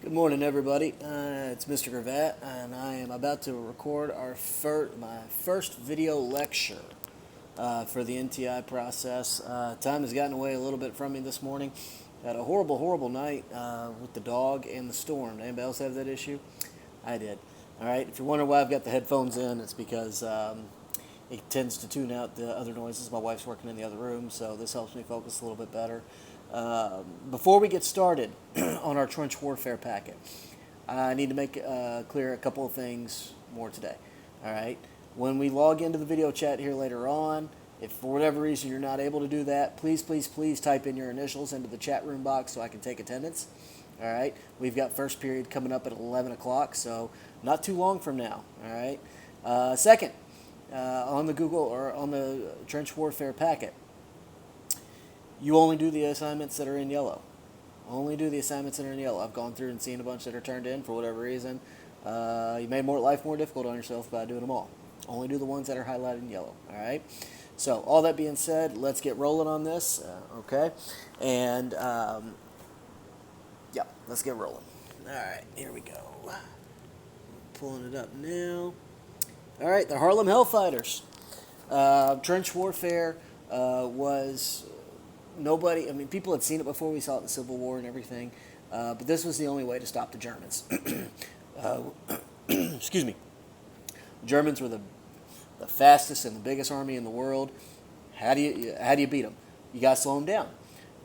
Good morning, everybody. It's Mr. Gravatt, and I am about to record my first video lecture for the NTI process. Time has gotten away a little bit from me this morning. Had a horrible, horrible night with the dog and the storm. Anybody else have that issue? I did. All right. If you're wondering why I've got the headphones in, it's because it tends to tune out the other noises. My wife's working in the other room, so this helps me focus a little bit better. Before we get started on our trench warfare packet, I need to make clear a couple of things more today. All right. When we log into the video chat here later on, if for whatever reason you're not able to do that, please, please, please type in your initials into the chat room box so I can take attendance. All right. We've got first period coming up at 11 o'clock, so not too long from now. All right. Second, on the Google or on the trench warfare packet, you only do the assignments that are in yellow. Only do the assignments that are in yellow. I've gone through and seen a bunch that are turned in for whatever reason. You made life more difficult on yourself by doing them all. Only do the ones that are highlighted in yellow. All right. So all that being said, let's get rolling on this. Okay. And yeah, let's get rolling. All right, here we go. Pulling it up now. All right, the Harlem Hellfighters. Trench warfare was nobody. I mean, people had seen it before. We saw it in the Civil War and everything, but this was the only way to stop the Germans. Excuse me. Germans were the fastest and the biggest army in the world. How do you beat them? You got to slow them down,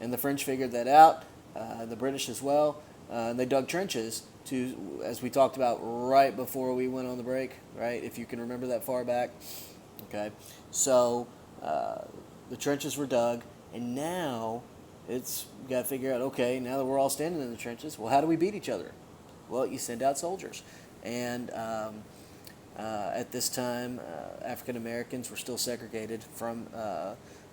and the French figured that out. The British as well. And they dug trenches to, as we talked about right before we went on the break. Right, if you can remember that far back. Okay, so the trenches were dug. And now it's got to figure out, okay, now that we're all standing in the trenches, well, how do we beat each other? Well, you send out soldiers. And at this time, African Americans were still segregated from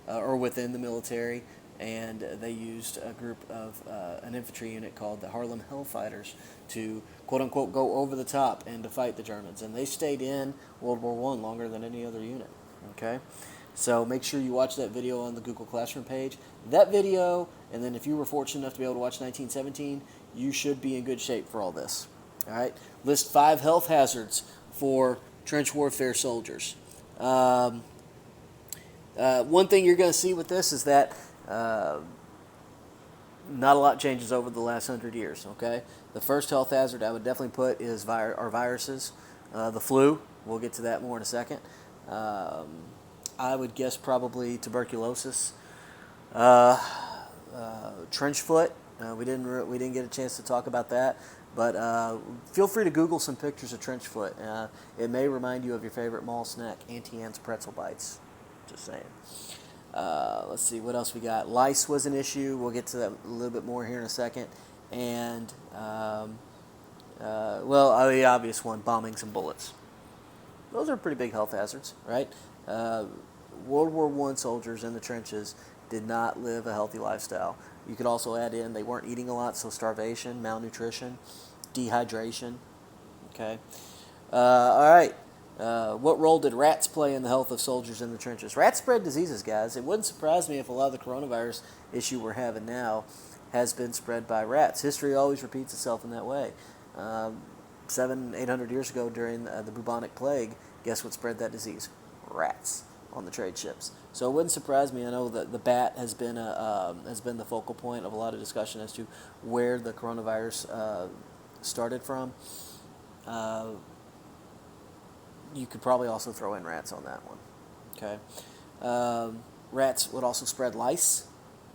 or within the military, and they used a group of an infantry unit called the Harlem Hellfighters to, quote unquote, go over the top and to fight the Germans. And they stayed in World War I longer than any other unit. Okay? So make sure you watch that video on the Google Classroom page. That video, and then if you were fortunate enough to be able to watch 1917, you should be in good shape for all this. All right. List 5 health hazards for trench warfare soldiers. One thing you're going to see with this is that not a lot changes over the last 100 years. Okay. The first health hazard I would definitely put is our viruses. The flu. We'll get to that more in a second. I would guess probably tuberculosis, trench foot. We didn't get a chance to talk about that, but feel free to Google some pictures of trench foot. It may remind you of your favorite mall snack, Auntie Anne's pretzel bites. Just saying. Let's see what else we got. Lice was an issue. We'll get to that a little bit more here in a second, and well, the obvious one, bombings and bullets. Those are pretty big health hazards, right? World War I soldiers in the trenches did not live a healthy lifestyle. You could also add in they weren't eating a lot, so starvation, malnutrition, dehydration. Okay. All right. What role did rats play in the health of soldiers in the trenches? Rats spread diseases, guys. It wouldn't surprise me if a lot of the coronavirus issue we're having now has been spread by rats. History always repeats itself in that way. 700-800 years ago during the bubonic plague, guess what spread that disease? Rats on the trade ships. So it wouldn't surprise me. I know that the bat has been the focal point of a lot of discussion as to where the coronavirus started from. You could probably also throw in rats on that one. Okay. Rats would also spread lice.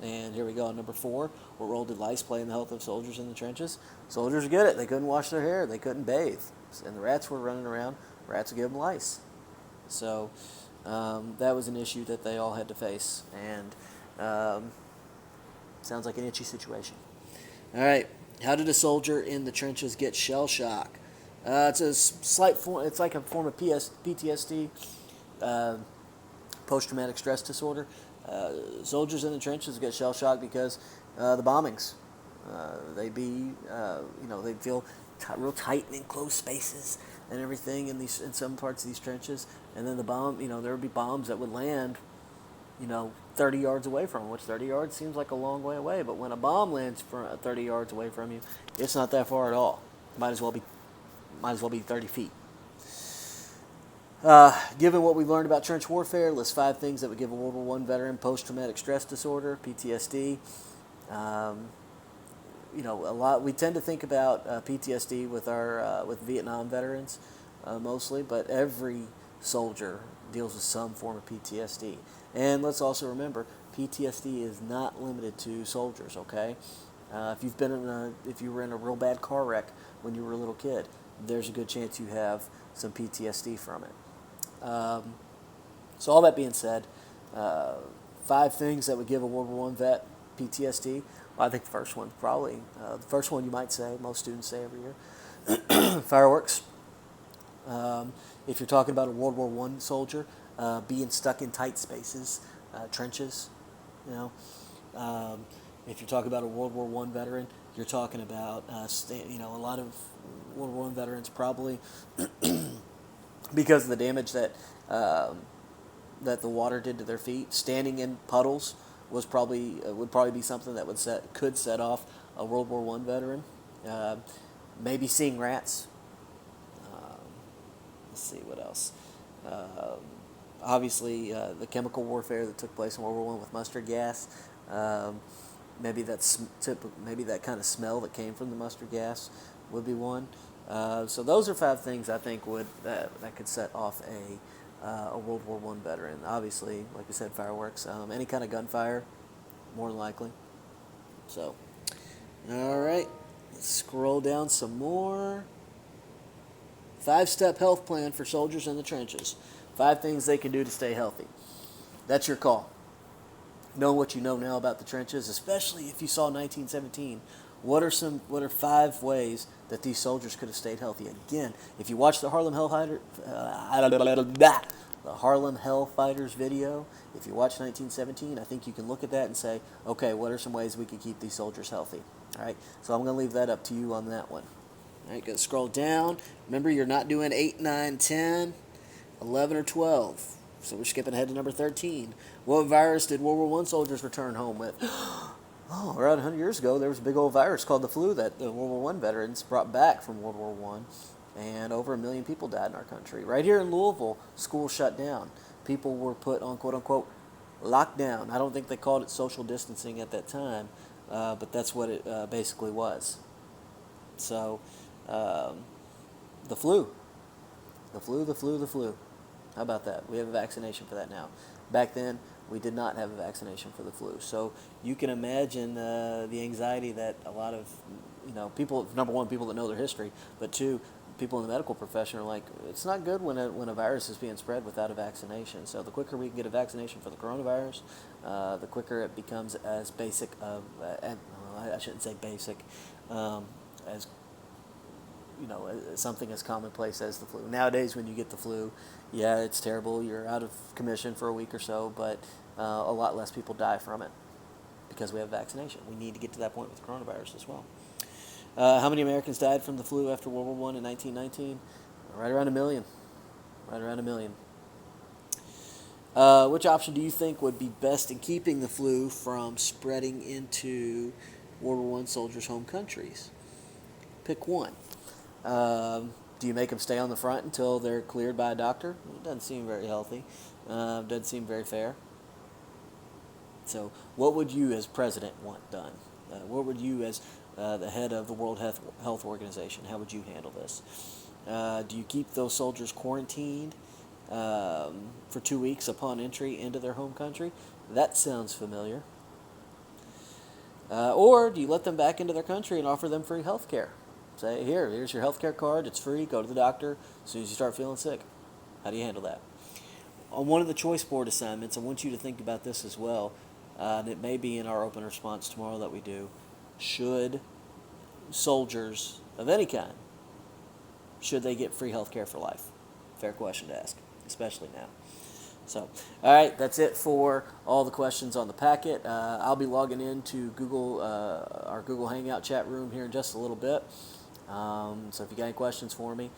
And here we go, number 4. What role did lice play in the health of soldiers in the trenches? Soldiers get it. They couldn't wash their hair. They couldn't bathe. And the rats were running around. Rats would give them lice. So that was an issue that they all had to face. And sounds like an itchy situation. All right. How did a soldier in the trenches get shell shock? It's a slight form. It's like a form of PTSD, post-traumatic stress disorder. Soldiers in the trenches get shell shock because the bombings. They'd feel real tight and enclosed spaces and everything in some parts of these trenches. And then the bomb, there would be bombs that would land, 30 yards away from them, which 30 yards seems like a long way away. But when a bomb lands 30 yards away from you, it's not that far at all. Might as well be 30 feet. Given what we've learned about trench warfare, list 5 things that would give a World War I veteran post-traumatic stress disorder (PTSD). A lot we tend to think about PTSD with Vietnam veterans mostly, but every soldier deals with some form of PTSD. And let's also remember, PTSD is not limited to soldiers. Okay, if you were in a real bad car wreck when you were a little kid, there's a good chance you have some PTSD from it. So all that being said, 5 things that would give a World War I vet PTSD. Well, I think the first one you might say, most students say every year, fireworks. If you're talking about a World War I soldier, being stuck in tight spaces, trenches, if you're talking about a World War I veteran, you're talking about, a lot of World War I veterans probably, because of the damage that the water did to their feet, standing in puddles would probably be something that could set off a World War I veteran. Maybe seeing rats. Let's see what else. Obviously, the chemical warfare that took place in World War I with mustard gas. Maybe that kind of smell that came from the mustard gas would be one. So those are 5 things I think that could set off a World War I veteran. Obviously, like we said, fireworks, any kind of gunfire, more than likely. So, all right, let's scroll down some more. 5-step health plan for soldiers in the trenches. 5 things they can do to stay healthy. That's your call. Know what you know now about the trenches, especially if you saw 1917. What are 5 ways that these soldiers could have stayed healthy? Again, if you watch the Harlem Hellfighters video, if you watch 1917, I think you can look at that and say, okay, what are some ways we could keep these soldiers healthy? All right, so I'm going to leave that up to you on that one. All right, going to scroll down. Remember, you're not doing 8, 9, 10, 11, or 12. So we're skipping ahead to number 13. What virus did World War I soldiers return home with? Oh, around 100 years ago, there was a big old virus called the flu that the World War I veterans brought back from World War I, and over 1 million people died in our country. Right here in Louisville, schools shut down. People were put on quote-unquote lockdown. I don't think they called it social distancing at that time, but that's what it basically was. So, the flu. How about that? We have a vaccination for that now. Back then, we did not have a vaccination for the flu. So you can imagine the anxiety that a lot of, people, number one, people that know their history, but 2, people in the medical profession are like, it's not good when a virus is being spread without a vaccination. So the quicker we can get a vaccination for the coronavirus, the quicker it becomes as basic of, I shouldn't say basic, as something as commonplace as the flu. Nowadays, when you get the flu, yeah, it's terrible. You're out of commission for a week or so, but a lot less people die from it because we have vaccination. We need to get to that point with coronavirus as well. How many Americans died from the flu after World War I in 1919? Right around 1 million. Right around 1 million. Which option do you think would be best in keeping the flu from spreading into World War I soldiers' home countries? Pick one. Do you make them stay on the front until they're cleared by a doctor? It doesn't seem very healthy. Doesn't seem very fair. So what would you as president want done? What would you as the head of the World Health Organization, how would you handle this? Do you keep those soldiers quarantined for 2 weeks upon entry into their home country? That sounds familiar. Or do you let them back into their country and offer them free health care? Say, here's your health care card, it's free, go to the doctor as soon as you start feeling sick. How do you handle that? On one of the choice board assignments, I want you to think about this as well, and it may be in our open response tomorrow that we do. Should soldiers of any kind, should they get free health care for life? Fair question to ask, especially now. So, all right, that's it for all the questions on the packet. I'll be logging into our Google Hangout chat room here in just a little bit. So if you got any questions for me,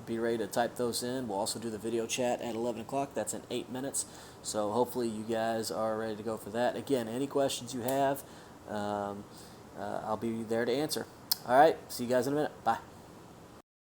be ready to type those in. We'll also do the video chat at 11 o'clock. That's in 8 minutes. So hopefully you guys are ready to go for that. Again, any questions you have, I'll be there to answer. All right, see you guys in a minute. Bye.